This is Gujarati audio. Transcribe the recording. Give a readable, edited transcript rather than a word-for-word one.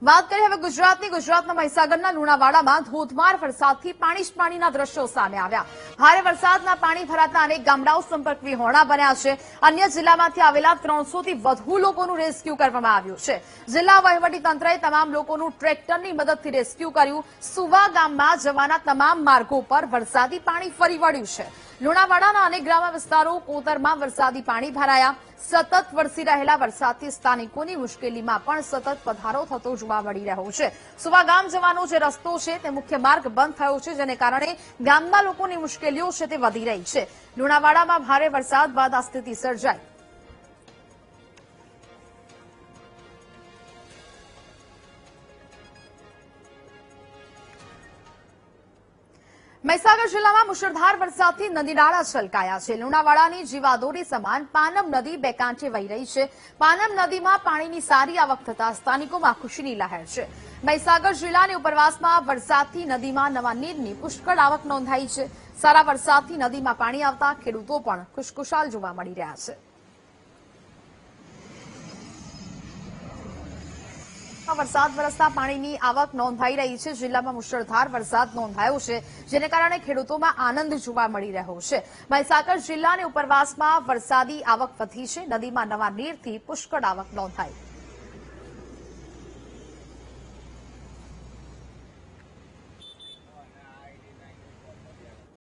વાત કરીએ હવે ગુજરાતની. ગુજરાતના મહીસાગરના લુણાવાડામાં ધોધમાર વરસાદથી પાણીના દ્રશ્યો સામે આવ્યા. ભારે વરસાદના પાણી ભરાતા અનેક ગામડાઓ સંપર્ક વિહોણા બન્યા છે. અન્ય જિલ્લામાંથી આવેલા 300 થી વધુ લોકોનું રેસ્ક્યુ કરવામાં આવ્યું છે. જિલ્લા વહીવટીતંત્રએ તમામ લોકોનું ટ્રેક્ટરની મદદથી રેસ્ક્યુ કર્યું. સુવા ગામમાં જવાના તમામ માર્ગો પર વરસાદી પાણી ફરી વળ્યું છે. લુણાવાડાના અનેક ગ્રામ્ય વિસ્તારો કોતરમાં વરસાદી પાણી ભરાયા. સતત વરસી રહેલા વરસાદથી સ્થાનિકોની મુશ્કેલીમાં પણ સતત વધારો થતો જોવા મળી રહ્યો છે. સુવા ગામ જવાનો જે રસ્તો છે તે મુખ્ય માર્ગ બંધ થયો છે, જેને કારણે ગામના લોકોની મુશ્કેલીઓ છે તે વધી રહી છે. લુણાવાડામાં ભારે વરસાદ બાદ આ સ્થિતિ સર્જાઈ. મહીસાગર જિલ્લામાં મુશળધાર વરસાદથી નદી નાળા છલકાયા છે. લુણાવાડાની જીવાદોરી સમાન પાનમ નદી બે કાંઠે વહી રહી છે. પાનમ નદીમાં પાણીની સારી આવક થતા સ્થાનિકોમાં ખુશીની લહેર છે. મહીસાગર જિલ્લાની ઉપરવાસમાં વરસાદથી નદીમાં નવા નીરની પુષ્કળ આવક નોંધાઈ છે. સારા વરસાદથી નદીમાં પાણી આવતા ખેડૂતો પણ ખુશખુશાલ જોવા મળી રહ્યા છે. વરસાદ વરસતા પાણીની આવક નોંધાઈ રહી છે. જિલ્લામાં મુશળધાર વરસાદ નોંધાયો છે, જેને કારણે ખેડૂતોમાં આનંદ જોવા મળી રહ્યો છે. મહીસાગર જિલ્લાની ઉપરવાસમાં વરસાદી આવક વધી છે. નદીમાં નવા નીરથી પુષ્કળ આવક નોંધાઈ.